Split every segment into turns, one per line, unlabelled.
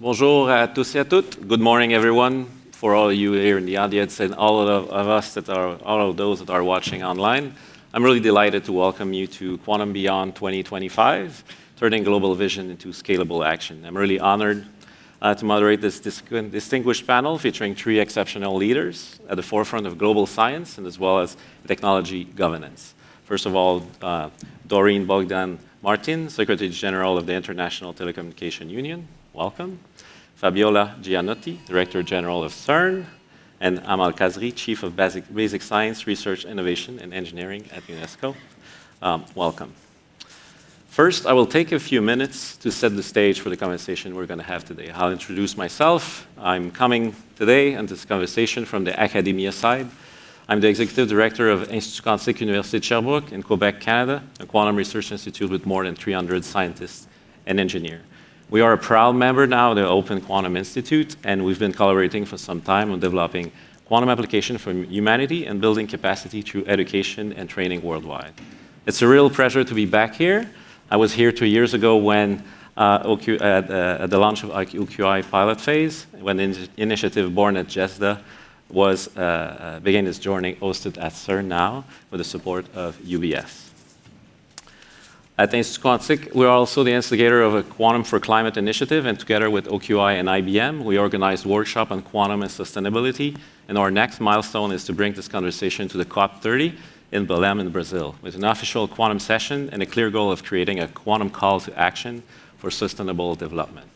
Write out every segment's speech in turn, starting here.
Bonjour à tous et à toutes. Good morning, everyone. For all of you here in the audience and all of those that are watching online, I'm really delighted to welcome you to Quantum Beyond 2025, turning global vision into scalable action. I'm really honored to moderate this distinguished panel featuring three exceptional leaders at the forefront of global science and as well as technology governance. First of all, Doreen Bogdan-Martin, Secretary General of the International Telecommunication Union. Welcome. Fabiola Gianotti, Director General of CERN, and Amal, Chief of Basic Science, Research, Innovation, and Engineering at UNESCO. Welcome. First, I will take a few minutes to set the stage for the conversation we're going to have today. I'll introduce myself. I'm coming today on this conversation from the academia side. I'm the Executive Director of Institut Quantique, Universit Sherbrooke in Quebec, Canada, a quantum research institute with more than 300 scientists and engineers. We are a proud member now of the Open Quantum Institute, and we've been collaborating for some time on developing quantum application for humanity and building capacity through education and training worldwide. It's a real pleasure to be back here. I was here 2 years ago when at the launch of OQI pilot phase, when the initiative born at GESDA began its journey hosted at CERN now with the support of UBS. At Institut Quantique, we're also the instigator of a Quantum for Climate initiative, and together with OQI and IBM, we organized workshop on quantum and sustainability, and our next milestone is to bring this conversation to the COP30 in Belém in Brazil, with an official quantum session and a clear goal of creating a quantum call to action for sustainable development.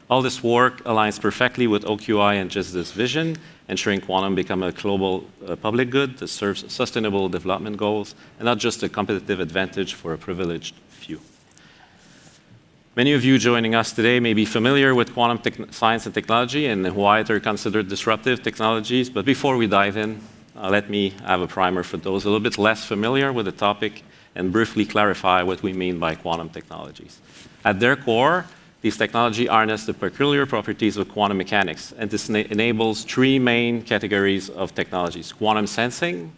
All this work aligns perfectly with OQI and GESDA's vision, ensuring quantum become a global public good that serves sustainable development goals and not just a competitive advantage for a privileged few. Many of you joining us today may be familiar with quantum science and technology and why they're considered disruptive technologies, but before we dive in, let me have a primer for those a little bit less familiar with the topic and briefly clarify what we mean by quantum technologies. At their core, these technologies harness the peculiar properties of quantum mechanics, and this enables three main categories of technologies: quantum sensing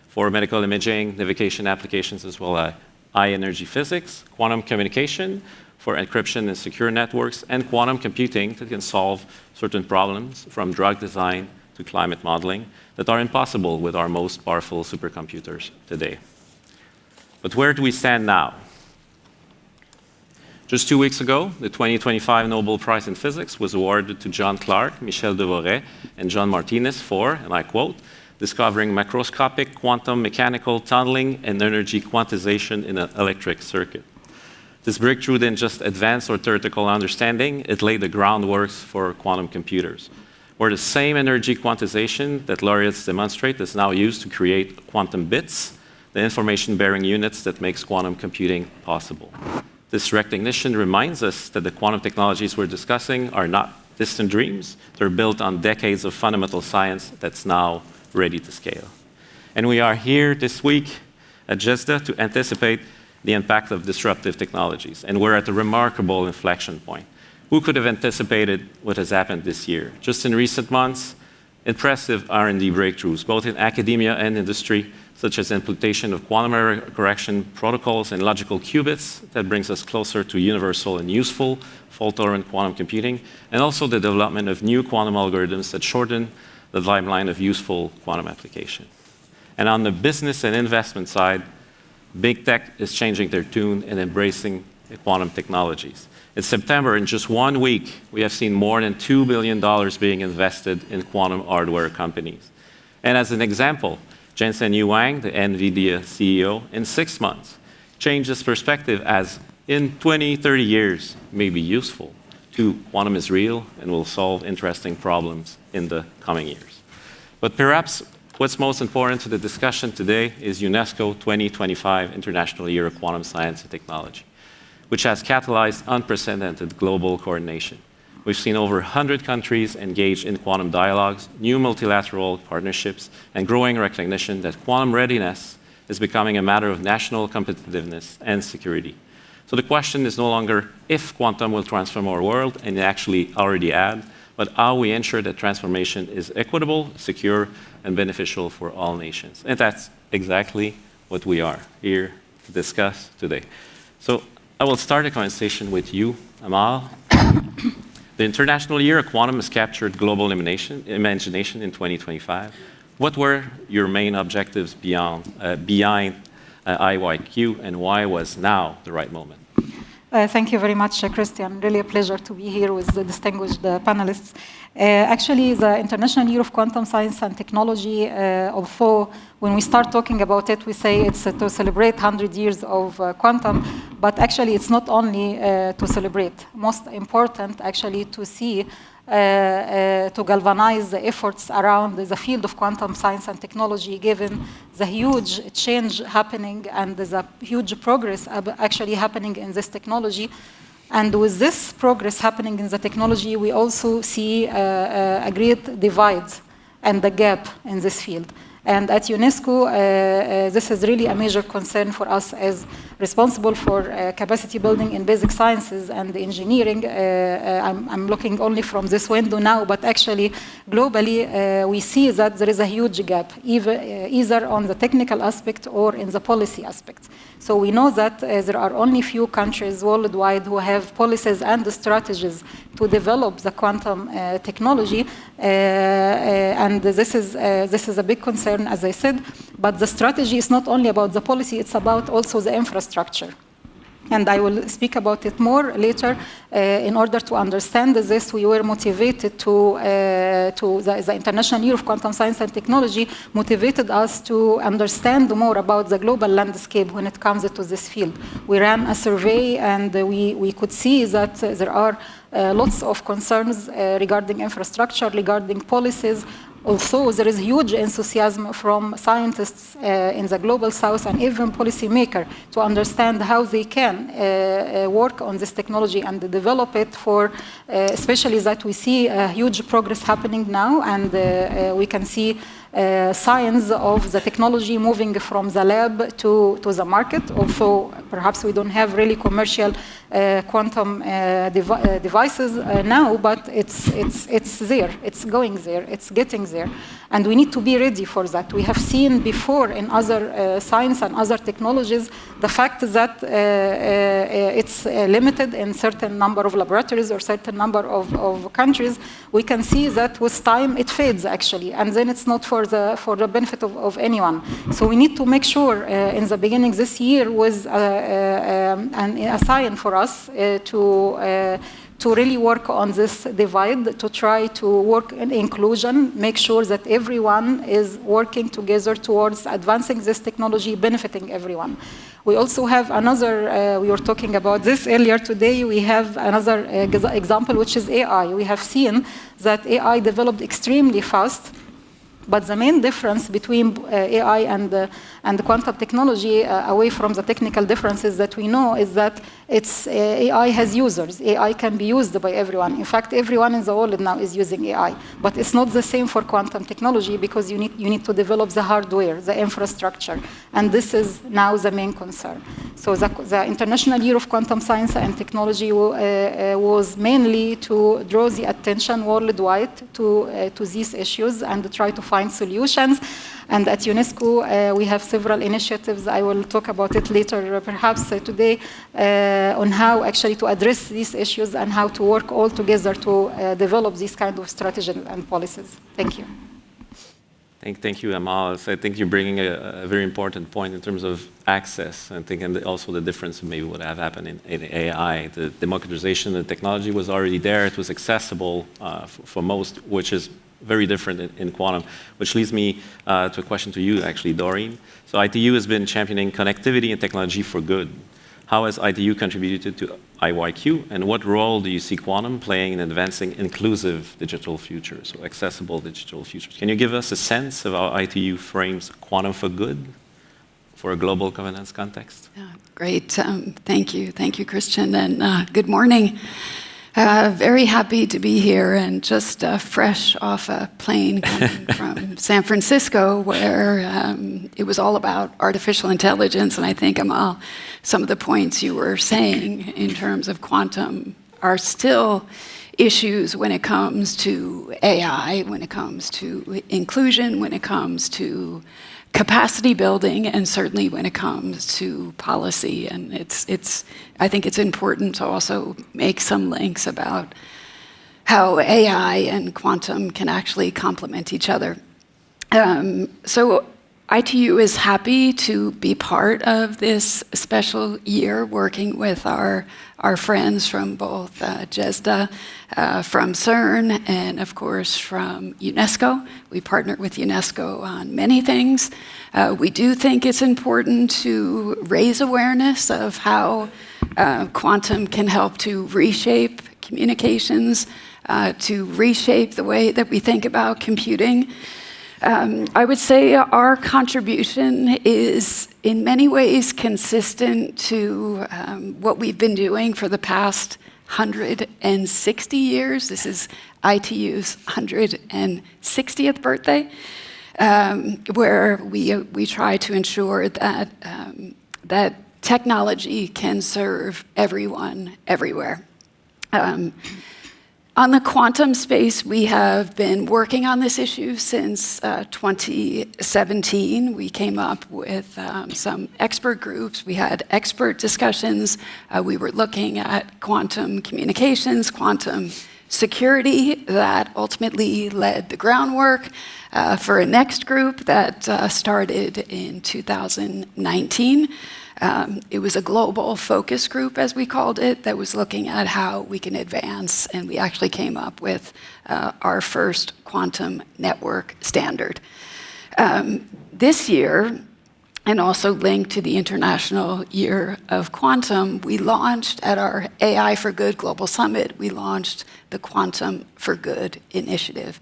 for medical imaging, navigation applications, as well as high-energy physics, quantum communication for encryption and secure networks, and quantum computing that can solve certain problems from drug design to climate modeling that are impossible with our most powerful supercomputers today. But where do we stand now? Just 2 weeks ago, the 2025 Nobel Prize in Physics was awarded to John Clark, Michel Devoret, and John Martinez for, and I quote, discovering macroscopic quantum mechanical tunneling and energy quantization in an electric circuit. This breakthrough didn't just advance our theoretical understanding, it laid the groundwork for quantum computers, where the same energy quantization that laureates demonstrate is now used to create quantum bits, the information-bearing units that makes quantum computing possible. This recognition reminds us that the quantum technologies we're discussing are not distant dreams. They're built on decades of fundamental science that's now ready to scale. And we are here this week at GESDA to anticipate the impact of disruptive technologies. And we're at a remarkable inflection point. Who could have anticipated what has happened this year? Just in recent months, impressive R&D breakthroughs, both in academia and industry, such as implementation of quantum error correction protocols and logical qubits that brings us closer to universal and useful fault-tolerant quantum computing, and also the development of new quantum algorithms that shorten the timeline of useful quantum application. And on the business and investment side, big tech is changing their tune and embracing quantum technologies. In September, in just 1 week, we have seen more than $2 billion being invested in quantum hardware companies. And as an example, Jensen Huang, the NVIDIA CEO, in 6 months, changed his perspective as in 20, 30 years may be useful to quantum is real and will solve interesting problems in the coming years. But perhaps what's most important to the discussion today is UNESCO 2025 International Year of Quantum Science and Technology, which has catalyzed unprecedented global coordination. We've seen over 100 countries engaged in quantum dialogues, new multilateral partnerships, and growing recognition that quantum readiness is becoming a matter of national competitiveness and security. So the question is no longer if quantum will transform our world, and it actually already had, but how we ensure that transformation is equitable, secure, and beneficial for all nations. And that's exactly what we are here to discuss today. So I will start a conversation with you, Amal. The International Year of Quantum has captured global imagination in 2025. What were your main objectives behind IYQ, and why was now the right moment?
Thank you very much, Christian. Really a pleasure to be here with the distinguished panelists. Actually, the International Year of Quantum Science and Technology, although when we start talking about it, we say it's to celebrate 100 years of quantum, but actually it's not only to celebrate. Most important, actually, to see to galvanize the efforts around the field of quantum science and technology, given the huge change happening and the huge progress actually happening in this technology. And with this progress happening in the technology, we also see a great divide and the gap in this field. And at UNESCO, this is really a major concern for us as responsible for capacity building in basic sciences and engineering. I'm looking only from this window now, but actually, globally, we see that there is a huge gap, either on the technical aspect or in the policy aspect. So we know that there are only few countries worldwide who have policies and strategies to develop the quantum technology, and this is a big concern, as I said. But the strategy is not only about the policy; it's about also the infrastructure. And I will speak about it more later. In order to understand this, we were motivated the International Year of Quantum Science and Technology motivated us to understand more about the global landscape when it comes to this field. We ran a survey, and we could see that there are lots of concerns regarding infrastructure, regarding policies. Also, there is huge enthusiasm from scientists in the global south and even policymakers to understand how they can work on this technology and develop it for, especially that we see huge progress happening now, and we can see signs of the technology moving from the lab to the market. Also, perhaps we don't have really commercial quantum devices now, but it's there, it's going there, it's getting there. And we need to be ready for that. We have seen before in other science and other technologies the fact that it's limited in certain number of laboratories or certain number of countries. We can see that with time it fades actually, and then it's not for the benefit of anyone. So we need to make sure in the beginning this year was a sign for us to really work on this divide, to try to work in inclusion, make sure that everyone is working together towards advancing this technology, benefiting everyone. We also have another, we were talking about this earlier today, we have another example, which is AI. We have seen that AI developed extremely fast, but the main difference between AI and quantum technology, away from the technical differences that we know, is that AI has users. AI can be used by everyone. In fact, everyone in the world now is using AI. But it's not the same for quantum technology because you need to develop the hardware, the infrastructure. And this is now the main concern. So the International Year of Quantum Science and Technology was mainly to draw the attention worldwide to these issues and try to find solutions. And at UNESCO, we have several initiatives. I will talk about it later, perhaps today, on how actually to address these issues and how to work all together to develop these kind of strategies and policies. Thank you.
Thank you, Amal. So I think you're bringing a very important point in terms of access. I think, and also the difference maybe would have happened in AI. The democratization of the technology was already there. It was accessible for most, which is very different in quantum, which leads me to a question to you, actually, Doreen. So ITU has been championing connectivity and technology for good. How has ITU contributed to IYQ, and what role do you see quantum playing in advancing inclusive digital futures, so accessible digital futures? Can you give us a sense of how ITU frames quantum for good for a global governance context?
Yeah, great. Thank you, Christian, and good morning. Very happy to be here and just fresh off a plane coming from San Francisco, where it was all about artificial intelligence. And I think, Amal, some of the points you were saying in terms of quantum are still issues when it comes to AI, when it comes to inclusion, when it comes to capacity building, and certainly when it comes to policy. And I think it's important to also make some links about how AI and quantum can actually complement each other. So ITU is happy to be part of this special year working with our friends from both GESDA, from CERN, and of course from UNESCO. We partner with UNESCO on many things. We do think it's important to raise awareness of how quantum can help to reshape communications, to reshape the way that we think about computing. I would say our contribution is in many ways consistent to what we've been doing for the past 160 years. This is ITU's 160th birthday, where we try to ensure that, that technology can serve everyone, everywhere. On the quantum space, we have been working on this issue since 2017. We came up with some expert groups. We had expert discussions. We were looking at quantum communications, quantum security, that ultimately led the groundwork for a next group that started in 2019. It was a global focus group, as we called it, that was looking at how we can advance, and we actually came up with our first quantum network standard. This year, and also linked to the International Year of Quantum, we launched at our AI for Good Global Summit, we launched the Quantum for Good initiative.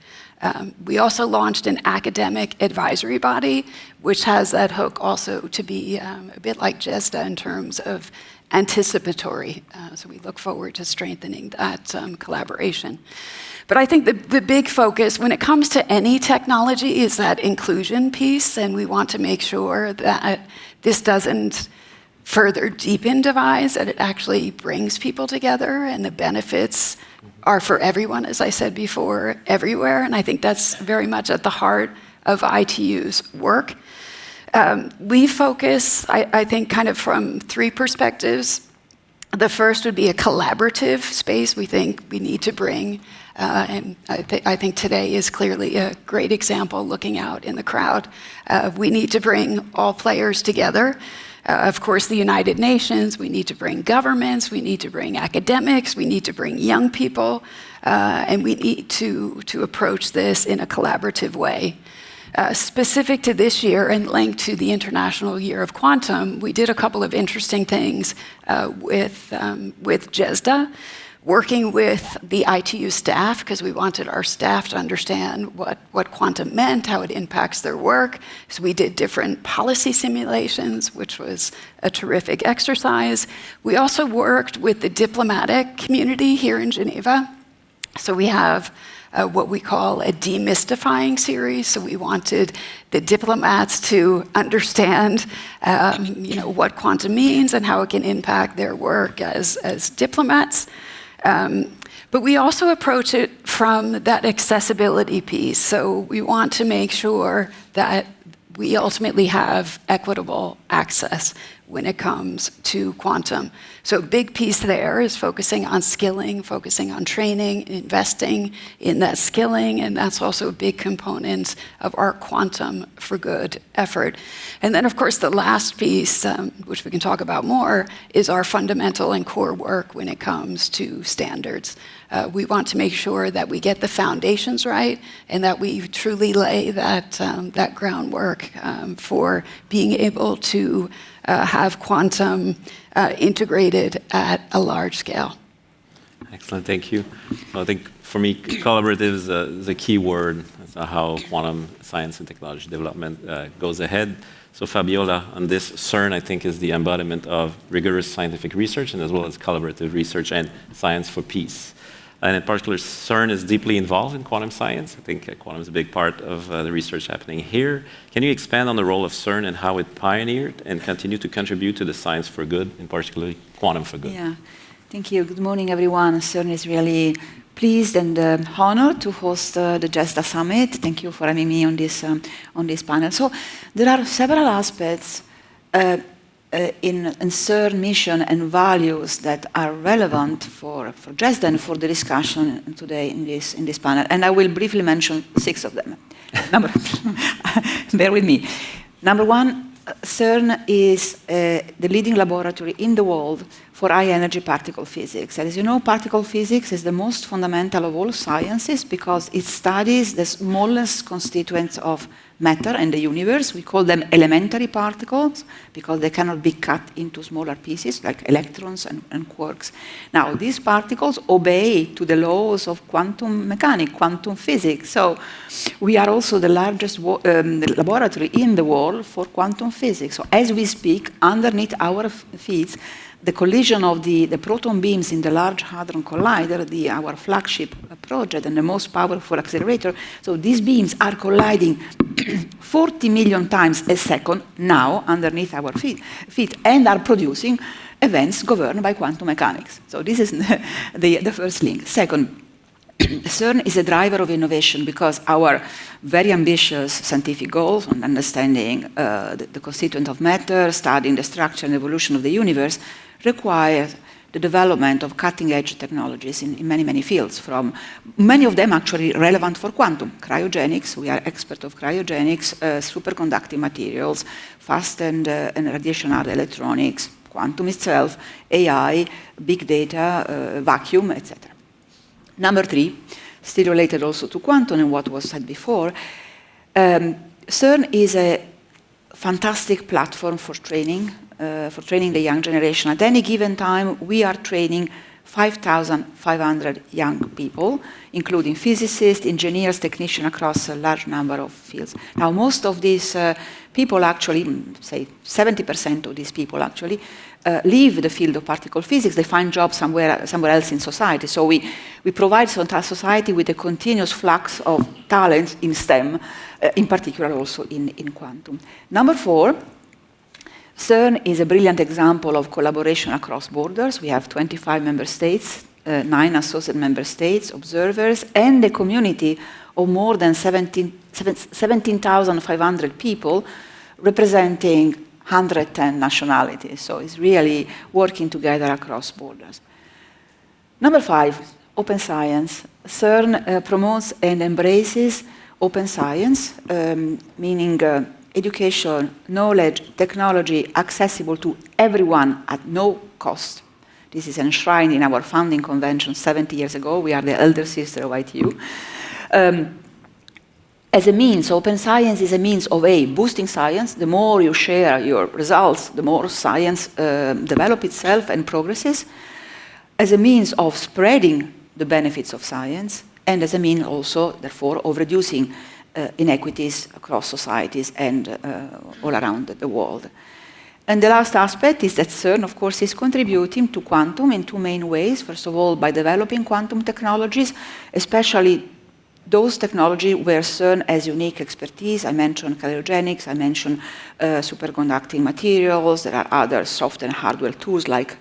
We also launched an academic advisory body, which has that hook also to be a bit like GESDA in terms of anticipatory. So we look forward to strengthening that collaboration. But I think the big focus when it comes to any technology is that inclusion piece, and we want to make sure that this doesn't further deepen divides, that it actually brings people together, and the benefits are for everyone, as I said before, everywhere. And I think that's very much at the heart of ITU's work. We focus, I think, kind of from three perspectives. The first would be a collaborative space we think we need to bring, and I think today is clearly a great example looking out in the crowd. We need to bring all players together. Of course, the United Nations, we need to bring governments, we need to bring academics, we need to bring young people, and we need to approach this in a collaborative way. Specific to this year and linked to the International Year of Quantum, we did a couple of interesting things with GESDA, working with the ITU staff, because we wanted our staff to understand what quantum meant, how it impacts their work. So we did different policy simulations, which was a terrific exercise. We also worked with the diplomatic community here in Geneva. So we have what we call a demystifying series. So we wanted the diplomats to understand what quantum means and how it can impact their work as diplomats. But we also approach it from that accessibility piece. So we want to make sure that we ultimately have equitable access when it comes to quantum. So a big piece there is focusing on skilling, focusing on training, investing in that skilling, and that's also a big component of our Quantum for Good effort. And then, of course, the last piece, which we can talk about more, is our fundamental and core work when it comes to standards. We want to make sure that we get the foundations right and that we truly lay that groundwork for being able to have quantum integrated at a large scale.
Excellent, thank you. So I think for me, collaborative is a key word. That's how quantum science and technology development goes ahead. So Fabiola, on this, CERN, I think, is the embodiment of rigorous scientific research and as well as collaborative research and science for peace. And in particular, CERN is deeply involved in quantum science. I think quantum is a big part of the research happening here. Can you expand on the role of CERN and how it pioneered and continued to contribute to the science for good, in particular quantum for good?
Yeah, thank you. Good morning, everyone. CERN is really pleased and honored to host the GESDA Summit. Thank you for having me on this panel. So there are several aspects in CERN mission and values that are relevant for GESDA and for the discussion today in this panel. And I will briefly mention 6 of them. Bear with me. Number 1, CERN is the leading laboratory in the world for high-energy particle physics. And as you know, particle physics is the most fundamental of all sciences because it studies the smallest constituents of matter and the universe. We call them elementary particles because they cannot be cut into smaller pieces like electrons and quarks. Now, these particles obey to the laws of quantum mechanics, quantum physics. So we are also the largest laboratory in the world for quantum physics. So as we speak, underneath our feet, the collision of the proton beams in the Large Hadron Collider, our flagship project and the most powerful accelerator, so these beams are colliding 40 million times a second now underneath our feet and are producing events governed by quantum mechanics. So this is the first link. Second, CERN is a driver of innovation because our very ambitious scientific goals on understanding the constituent of matter, studying the structure and evolution of the universe, requires the development of cutting-edge technologies in many, many fields, from many of them actually relevant for quantum. Cryogenics, we are experts of cryogenics, superconducting materials, fast and radiation-hard electronics, quantum itself, AI, big data, vacuum, etc. Number 3, still related also to quantum and what was said before, CERN is a fantastic platform for training the young generation. At any given time, we are training 5,500 young people, including physicists, engineers, technicians across a large number of fields. Now, most of these people actually, say 70% of these people actually, leave the field of particle physics. They find jobs somewhere else in society. So we provide society with a continuous flux of talent in STEM, in particular also in quantum. Number 4, CERN is a brilliant example of collaboration across borders. We have 25 member states, 9 associate member states, observers, and a community of more than 17,500 people representing 110 nationalities. So it's really working together across borders. Number 5, open science. CERN promotes and embraces open science, meaning education, knowledge, technology accessible to everyone at no cost. This is enshrined in our founding convention 70 years ago. We are the elder sister of ITU. As a means, open science is a means of boosting science. The more you share your results, the more science develops itself and progresses. As a means of spreading the benefits of science, and as a means also, therefore, of reducing inequities across societies and all around the world. And the last aspect is that CERN, of course, is contributing to quantum in 2 main ways. First of all, by developing quantum technologies, especially those technologies where CERN has unique expertise. I mentioned cryogenics, I mentioned superconducting materials. There are other soft and hardware tools like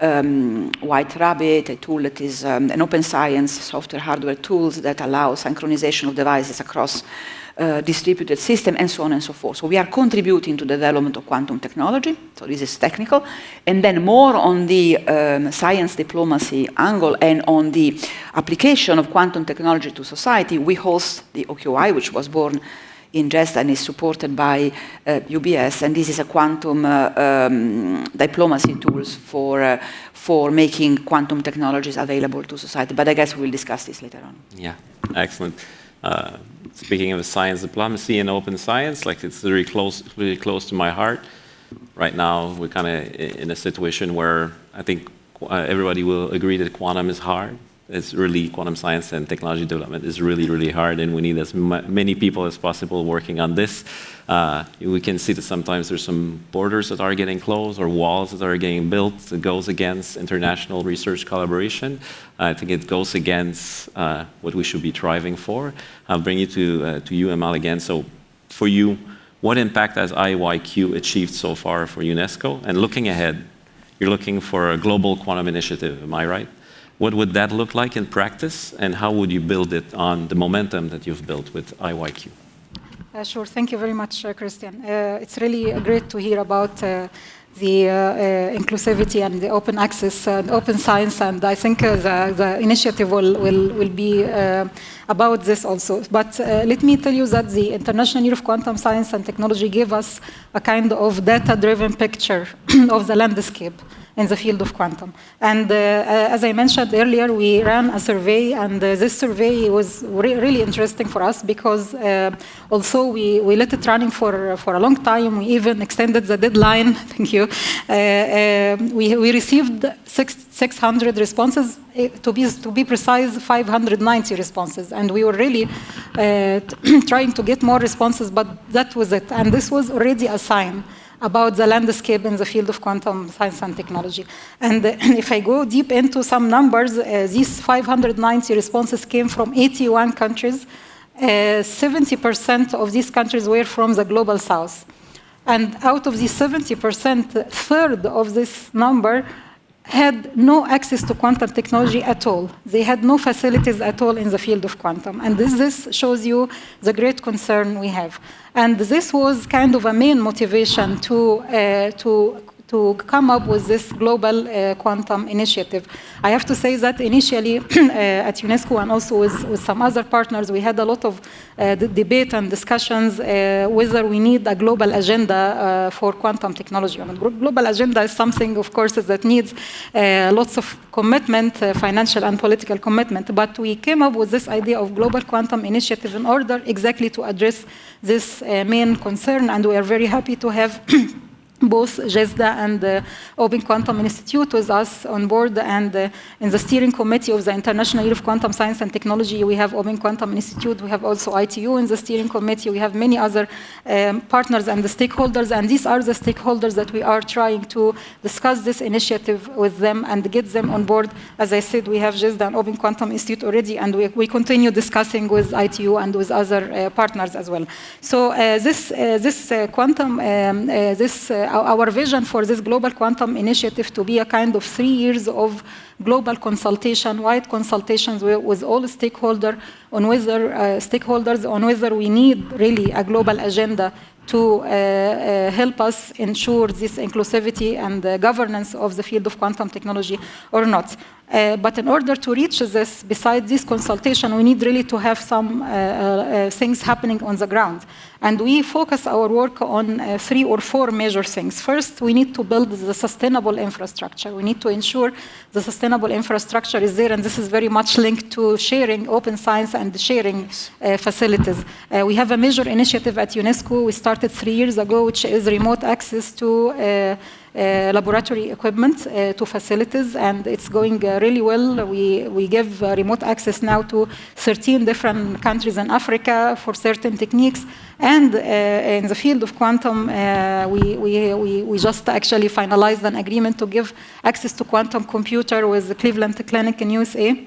White Rabbit, a tool that is an open science software hardware tools that allow synchronization of devices across distributed system, and so on and so forth. So we are contributing to the development of quantum technology. So this is technical. And then more on the science diplomacy angle and on the application of quantum technology to society, we host the OQI, which was born in GESDA and is supported by UBS, and this is a quantum diplomacy tools for making quantum technologies available to society. But I guess we'll discuss this later on.
Yeah, excellent. Speaking of science diplomacy and open science, like it's really close to my heart. Right now, we're kind of in a situation where I think everybody will agree that quantum is hard. It's really, quantum science and technology development is really, really hard, and we need as many people as possible working on this. We can see that sometimes there's some borders that are getting closed or walls that are getting built that goes against international research collaboration. I think it goes against what we should be striving for. I'll bring you to you, Amal, again. So for you, what impact has IYQ achieved so far for UNESCO? And looking ahead, you're looking for a global quantum initiative, am I right? What would that look like in practice, and how would you build it on the momentum that you've built with IYQ?
Sure. Thank you very much, Christian. It's really great to hear about inclusivity and the open access and open science, and I think the initiative will be about this also. But let me tell you that the International Year of Quantum Science and Technology gave us a kind of data-driven picture of the landscape in the field of quantum. And as I mentioned earlier, we ran a survey, and this survey was really interesting for us because also we let it running for a long time. We even extended the deadline. Thank you. We received 600 responses, to be precise, 590 responses. And we were really trying to get more responses, but that was it. And this was already a sign about the landscape in the field of quantum science and technology. And if I go deep into some numbers, these 590 responses came from 81 countries. 70% of these countries were from the global south. And out of these 70%, a third of this number had no access to quantum technology at all. They had no facilities at all in the field of quantum. And this shows you the great concern we have. And this was kind of a main motivation to come up with this global quantum initiative. I have to say that initially at UNESCO and also with some other partners, we had a lot of debate and discussions whether we need a global agenda for quantum technology. And a global agenda is something, of course, that needs lots of commitment, financial and political commitment. But we came up with this idea of global quantum initiative in order exactly to address this main concern, and we are very happy to have both GESDA and the Open Quantum Institute with us on board, and in the steering committee of the International Year of Quantum Science and Technology, we have Open Quantum Institute, we have also ITU in the steering committee, we have many other partners and the stakeholders, and these are the stakeholders that we are trying to discuss this initiative with them and get them on board. As I said, we have GESDA and Open Quantum Institute already, and we continue discussing with ITU and with other partners as well. So our vision for this global quantum initiative to be a kind of 3 years of global consultation, wide consultations with all stakeholders on whether we need really a global agenda to help us ensure this inclusivity and governance of the field of quantum technology or not. But in order to reach this, besides this consultation, we need really to have some things happening on the ground. And we focus our work on 3 or 4 major things. First, we need to build the sustainable infrastructure. We need to ensure the sustainable infrastructure is there, and this is very much linked to sharing open science and sharing facilities. We have a major initiative at UNESCO we started 3 years ago, which is remote access to laboratory equipment to facilities, and it's going really well. We give remote access now to 13 different countries in Africa for certain techniques. And in the field of quantum, we just actually finalized an agreement to give access to quantum computer with the Cleveland Clinic in USA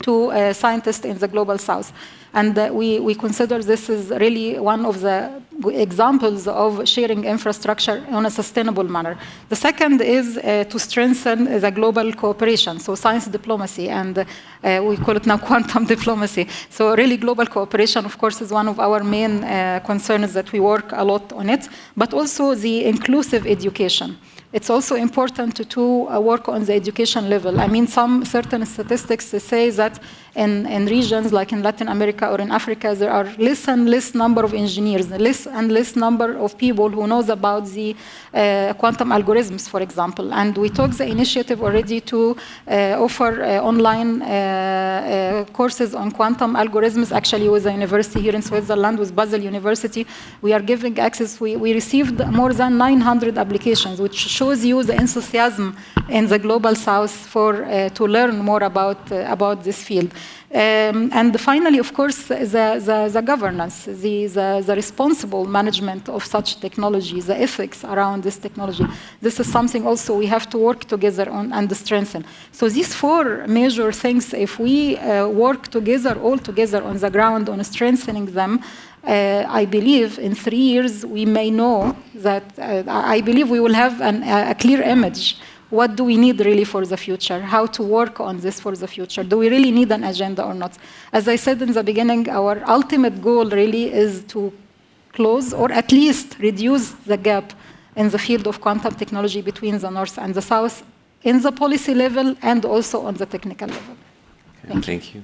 to scientists in the global south. And we consider this is really one of the examples of sharing infrastructure on a sustainable manner. The second is to strengthen the global cooperation, so science diplomacy, and we call it now quantum diplomacy. So really global cooperation, of course, is one of our main concerns that we work a lot on it, but also the inclusive education. It's also important to work on the education level. I mean, some certain statistics say that in regions like in Latin America or in Africa, there are less and less number of engineers, less and less number of people who knows about the quantum algorithms, for example. And we took the initiative already to offer online courses on quantum algorithms, actually with a university here in Switzerland, with Basel University. We are giving access. We received more than 900 applications, which shows you the enthusiasm in the global south for to learn more about this field. And finally, of course, the governance, the responsible management of such technology, the ethics around this technology. This is something also we have to work together on and strengthen. So these 4 major things, if we work together, all together on the ground on strengthening them, I believe in 3 years we may know that, I believe we will have a clear image. What do we need really for the future? How to work on this for the future? Do we really need an agenda or not? As I said in the beginning, our ultimate goal really is to close or at least reduce the gap in the field of quantum technology between the North and the South, in the policy level and also on the technical level.
Okay, thank you.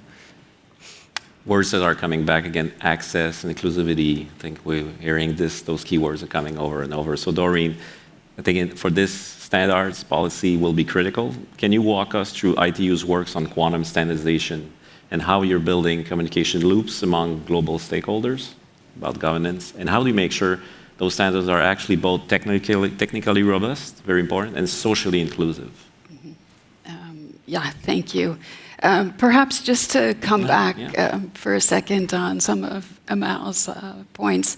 Words that are coming back again, access and inclusivity. I think we're hearing those keywords are coming over and over. So Doreen, I think for this standards policy will be critical. Can you walk us through ITU's works on quantum standardization and how you're building communication loops among global stakeholders about governance? And how do you make sure those standards are actually both technically robust, very important, and socially inclusive?
Yeah, thank you. Perhaps just to come back for a second on some of Amal's points.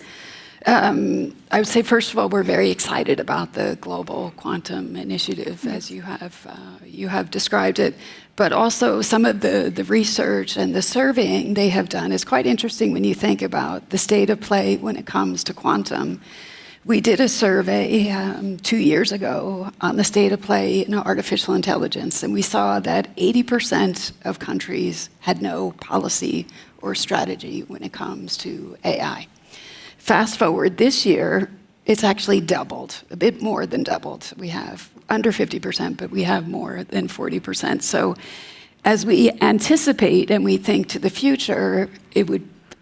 I would say, first of all, we're very excited about the Global Quantum Initiative, as you have described it. But also some of the research and the surveying they have done is quite interesting when you think about the state of play when it comes to quantum. We did a survey 2 years ago on the state of play in artificial intelligence, and we saw that 80% of countries had no policy or strategy when it comes to AI. Fast forward this year, it's actually doubled, a bit more than doubled. We have under 50%, but we have more than 40%. So as we anticipate and we think to the future,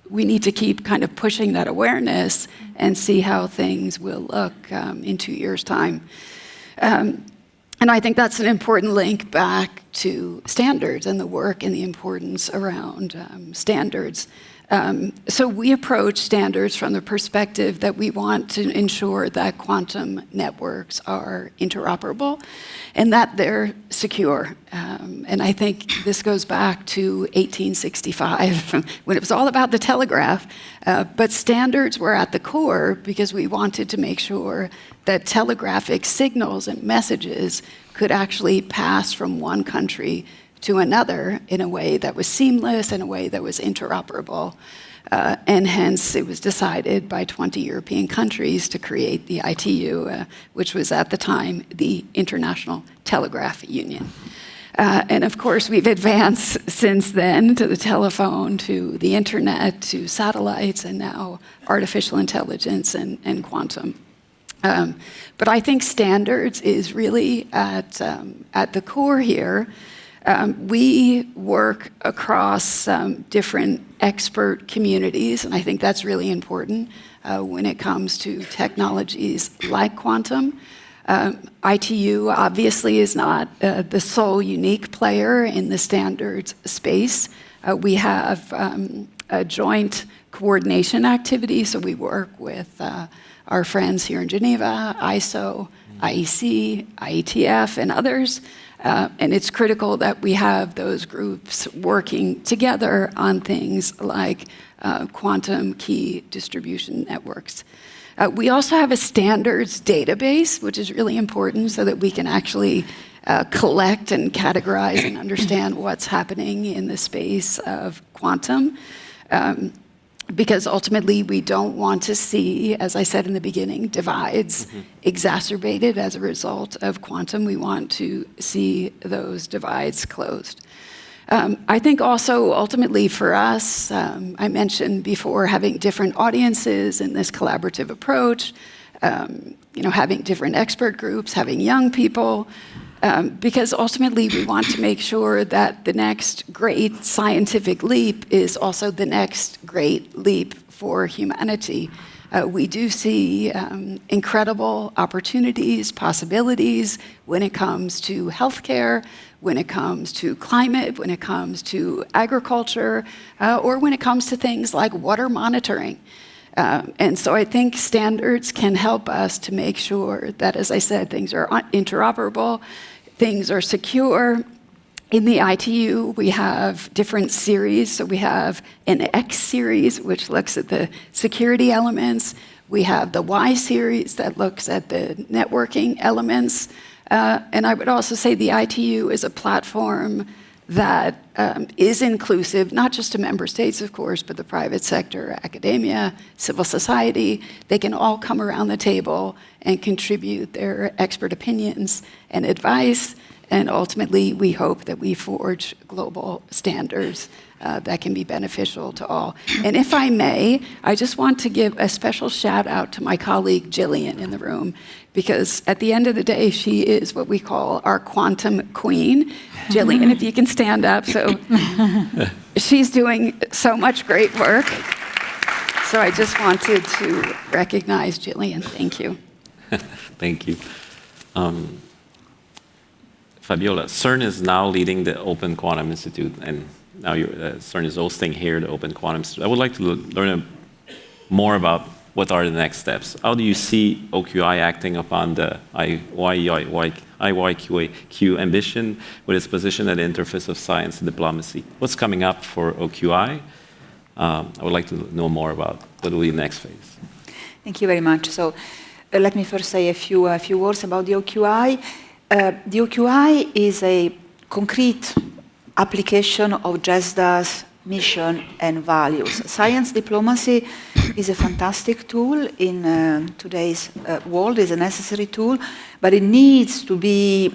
we need to keep kind of pushing that awareness and see how things will look in 2 years' time. And I think that's an important link back to standards and the work and the importance around standards. So we approach standards from the perspective that we want to ensure that quantum networks are interoperable and that they're secure. And I think this goes back to 1865 when it was all about the telegraph. But standards were at the core because we wanted to make sure that telegraphic signals and messages could actually pass from one country to another in a way that was seamless, in a way that was interoperable. And hence, it was decided by 20 European countries to create the ITU, which was at the time the International Telegraph Union. And of course, we've advanced since then to the telephone, to the internet, to satellites, and now artificial intelligence and quantum. But I think standards is really at the core here. We work across different expert communities, and I think that's really important when it comes to technologies like quantum. ITU obviously is not the sole unique player in the standards space. We have a joint coordination activity, so we work with our friends here in Geneva, ISO, IEC, IETF, and others. And it's critical that we have those groups working together on things like quantum key distribution networks. We also have a standards database, which is really important so that we can actually collect and categorize and understand what's happening in the space of quantum. Because ultimately we don't want to see, as I said in the beginning, divides exacerbated as a result of quantum. We want to see those divides closed. I think also ultimately for us, I mentioned before having different audiences in this collaborative approach, having different expert groups, having young people, because ultimately we want to make sure that the next great scientific leap is also the next great leap for humanity. We do see incredible opportunities, possibilities when it comes to healthcare, when it comes to climate, when it comes to agriculture, or when it comes to things like water monitoring. And so I think standards can help us to make sure that, as I said, things are interoperable, things are secure. In the ITU, we have different series. So we have an X series, which looks at the security elements. We have the Y series that looks at the networking elements. And I would also say the ITU is a platform that is inclusive, not just to member states, of course, but the private sector, academia, civil society. They can all come around the table and contribute their expert opinions and advice. And ultimately, we hope that we forge global standards that can be beneficial to all. And if I may, I just want to give a special shout out to my colleague Jillian in the room, because at the end of the day, she is what we call our quantum queen. Jillian, if you can stand up. So she's doing so much great work. So I just wanted to recognize Jillian. Thank you.
Thank you. Fabiola, CERN is now leading the Open Quantum Institute, and now CERN is hosting here the Open Quantum Institute. I would like to learn more about what are the next steps. How do you see OQI acting upon the IYQAQ ambition with its position at the interface of science and diplomacy? What's coming up for OQI? I would like to know more about what will be the next phase.
Thank you very much. So let me first say a few words about the OQI. The OQI is a concrete application of GESDA's mission and values. Science diplomacy is a fantastic tool in today's world, is a necessary tool, but it needs to be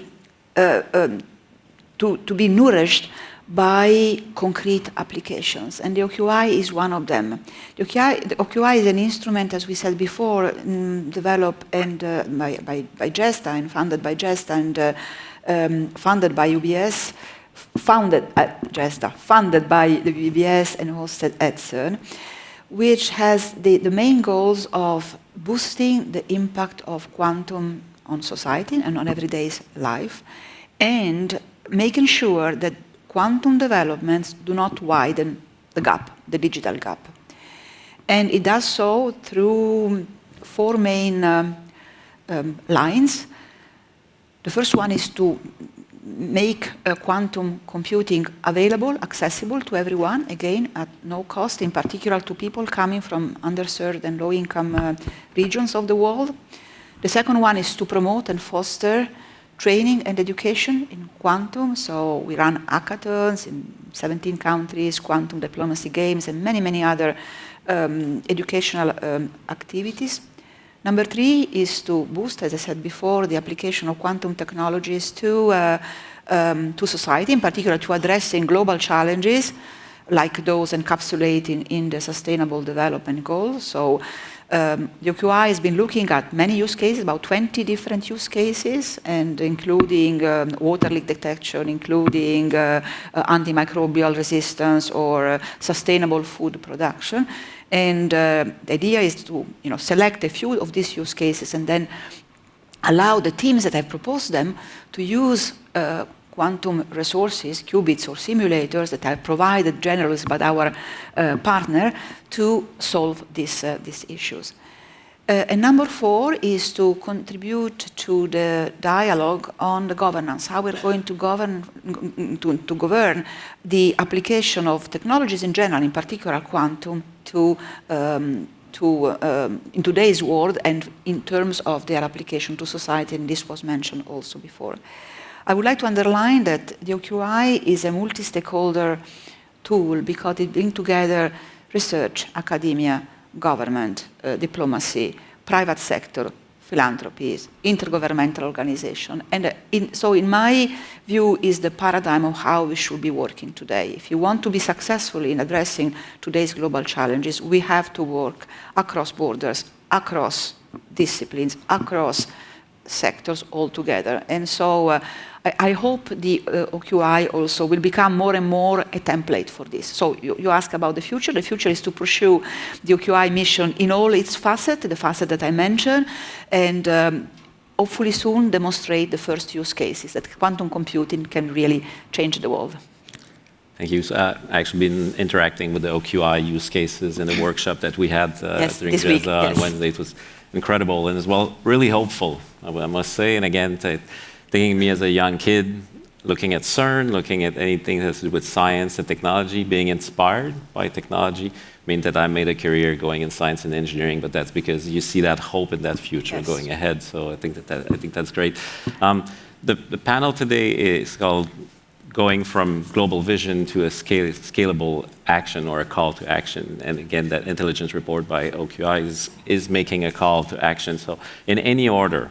nourished by concrete applications, and the OQI is one of them. The OQI is an instrument, as we said before, developed and by GESDA and funded by GESDA and funded by UBS, founded at GESDA, funded by the UBS and hosted at CERN, which has the main goals of boosting the impact of quantum on society and on everyday life, and making sure that quantum developments do not widen the gap, the digital gap. And it does so through four main lines. The first one is to make quantum computing available, accessible to everyone, again, at no cost, in particular to people coming from underserved and low-income regions of the world. The second one is to promote and foster training and education in quantum. So we run hackathons in 17 countries, quantum diplomacy games, and many, many other educational activities. Number three is to boost, as I said before, the application of quantum technologies to society, in particular to addressing global challenges like those encapsulated in the Sustainable Development Goals. So the OQI has been looking at many use cases, about 20 different use cases, and including water leak detection, including antimicrobial resistance or sustainable food production. And the idea is to select a few of these use cases and then allow the teams that have proposed them to use quantum resources, qubits or simulators that are provided generously by our partner to solve these issues. And number four is to contribute to the dialogue on the governance, how we're going to govern the application of technologies in general, in particular quantum, in today's world and in terms of their application to society, and this was mentioned also before. I would like to underline that the OQI is a multi-stakeholder tool because it brings together research, academia, government, diplomacy, private sector, philanthropies, intergovernmental organization. And so in my view is the paradigm of how we should be working today. If you want to be successful in addressing today's global challenges, we have to work across borders, across disciplines, across sectors altogether. And so I hope the OQI also will become more and more a template for this. So you ask about the future. The future is to pursue the OQI mission in all its facets, the facet that I mentioned, and hopefully soon demonstrate the first use cases that quantum computing can really change the world.
Thank you. So, I've actually been interacting with the OQI use cases in the workshop that we had during GESDA on Wednesday. It was incredible and as well really hopeful, I must say. And again, thinking me as a young kid, looking at CERN, looking at anything that's to do with science and technology, being inspired by technology, means that I made a career going in science and engineering, but that's because you see that hope in that future going ahead. So I think that's great. The panel today is called Going from Global Vision to a Scalable Action, or a Call to Action. And again, that intelligence report by OQI is making a call to action. So in any order,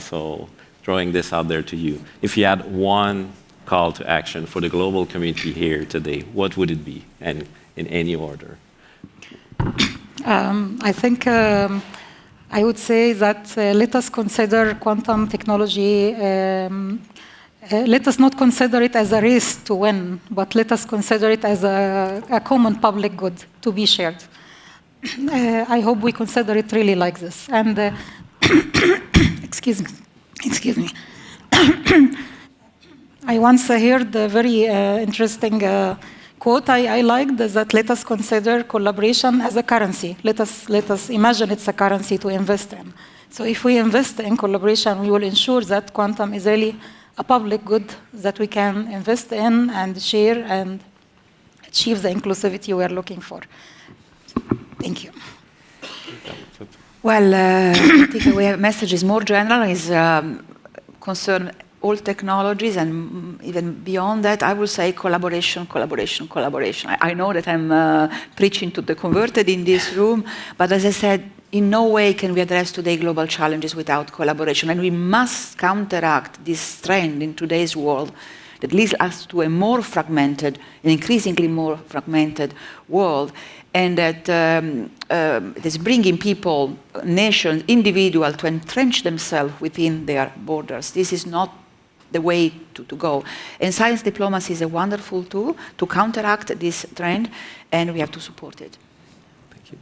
so throwing this out there to you, if you had one call to action for the global community here today, what would it be, and in any order?
I think I would say that let us consider quantum technology, let us not consider it as a race to win, but let us consider it as a common public good to be shared. I hope we consider it really like this. And excuse me. I once heard a very interesting quote I liked, that let us consider collaboration as a currency. Let us imagine it's a currency to invest in. So if we invest in collaboration, we will ensure that quantum is really a public good that we can invest in and share and achieve the inclusivity we are looking for. Thank you.
Well, I think our message is more general, is concern all technologies, and even beyond that, I will say collaboration, collaboration, collaboration. I know that I'm preaching to the converted in this room, but as I said, in no way can we address today's global challenges without collaboration, and we must counteract this trend in today's world that leads us to a more fragmented, an increasingly more fragmented world, and that is bringing people, nations, individuals to entrench themselves within their borders. This is not the way to go. And science diplomacy is a wonderful tool to counteract this trend, and we have to support it.
Thank you.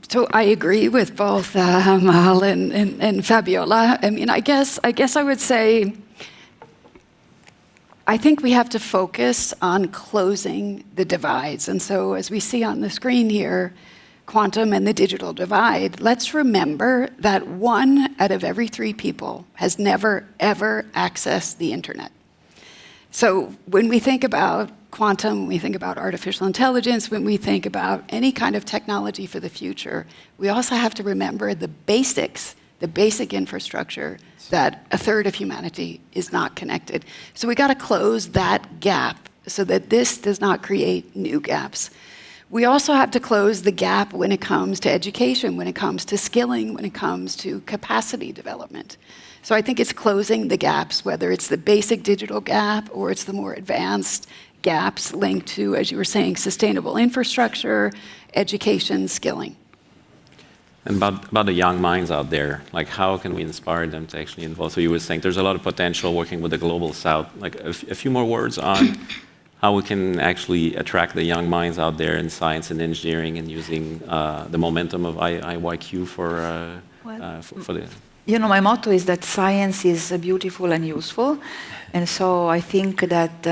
So I agree with both Amal and Fabiola. I mean, I guess I would say, I think we have to focus on closing the divides. And so as we see on the screen here, quantum and the digital divide, let's remember that 1 out of every 3 people has never, ever accessed the internet. So when we think about quantum, when we think about artificial intelligence, when we think about any kind of technology for the future, we also have to remember the basics, the basic infrastructure, that 1/3 of humanity is not connected. So we got to close that gap so that this does not create new gaps. We also have to close the gap when it comes to education, when it comes to skilling, when it comes to capacity development. So I think it's closing the gaps, whether it's the basic digital gap or it's the more advanced gaps linked to, as you were saying, sustainable infrastructure, education, skilling.
And about the young minds out there, like how can we inspire them to actually involve? So you were saying there's a lot of potential working with the global south. Like a few more words on how we can actually attract the young minds out there in science and engineering, and using the momentum of IYQ for the...
You know, my motto is that science is beautiful and useful. And so I think that,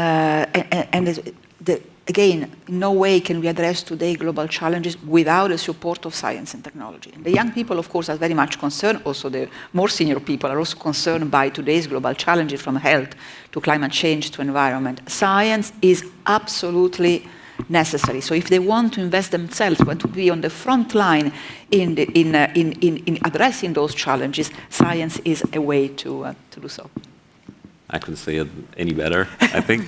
again, in no way can we address today global challenges without the support of science and technology. And the young people, of course, are very much concerned. Also, the more senior people are also concerned by today's global challenges, from health to climate change to environment. Science is absolutely necessary. So if they want to invest themselves, want to be on the front line in addressing those challenges, science is a way to do so.
I couldn't say it any better, I think.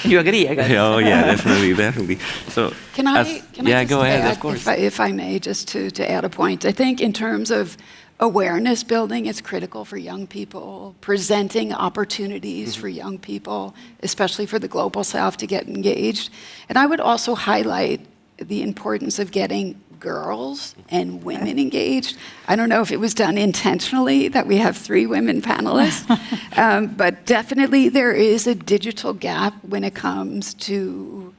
You agree, I guess.
Oh, yeah, definitely. So,
Can I
yeah,
just
go ahead,
add,
of course.
if I may, just to add a point. I think in terms of awareness building, it's critical for young people, presenting opportunities for young people, especially for the global south, to get engaged. And I would also highlight the importance of getting girls and women engaged. I don't know if it was done intentionally that we have 3 women panelists, but definitely there is a digital gap when it comes to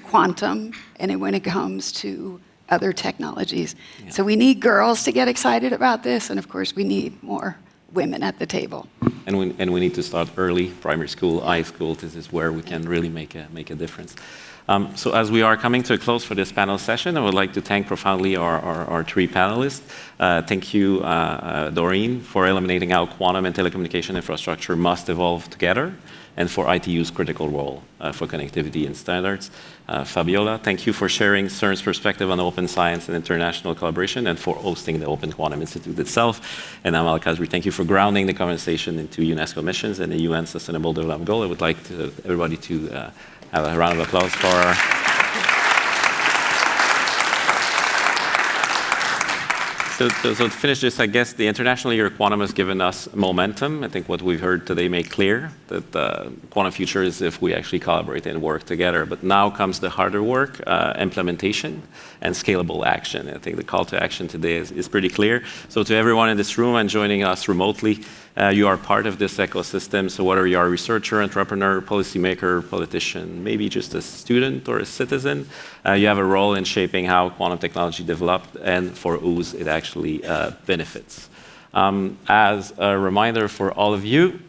quantum and when it comes to other technologies. Yeah. So we need girls to get excited about this, and of course we need more women at the table.
And we need to start early, primary school, high school. This is where we can really make a difference. So as we are coming to a close for this panel session, I would like to thank profoundly our 3 panelists. Thank you, Doreen, for illuminating how quantum and telecommunication infrastructure must evolve together, and for ITU's critical role for connectivity and standards. Fabiola, thank you for sharing CERN's perspective on open science and international collaboration, and for hosting the Open Quantum Institute itself. And Amal, Kasry, thank you for grounding the conversation into UNESCO missions and the UN Sustainable Development Goal. I would like everybody to have a round of applause for to finish this, I guess the International Year of Quantum has given us momentum. I think what we've heard today made clear that quantum future is if we actually collaborate and work together. But now comes the harder work, implementation and scalable action. I think the call to action today is pretty clear. So to everyone in this room and joining us remotely, you are part of this ecosystem. So whether you are a researcher, entrepreneur, policymaker, politician, maybe just a student or a citizen, you have a role in shaping how quantum technology developed and for whose it actually benefits. As a reminder for all of you,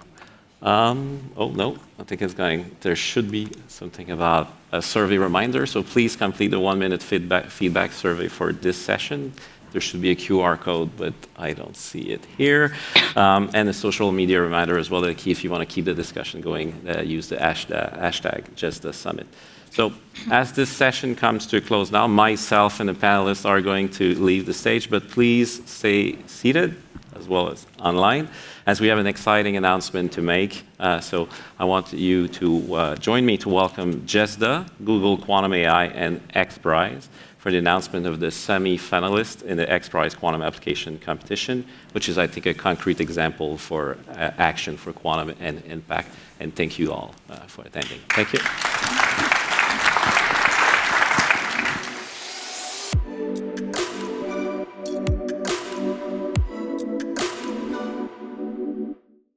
oh no, I think it's going, there should be something about a survey reminder. So please complete the 1-minute feedback survey for this session. There should be a QR code, but I don't see it here. And a social media reminder as well, that key if you want to keep the discussion going, use the hashtag GESDA Summit. So as this session comes to a close now, myself and the panelists are going to leave the stage, but please stay seated as well as online, as we have an exciting announcement to make. So I want you to join me to welcome GESDA, Google Quantum AI, and XPRIZE for the announcement of the semi-finalist in the XPRIZE Quantum Application Competition, which is, I think, a concrete example for action for quantum and impact. And thank you all for attending. Thank you.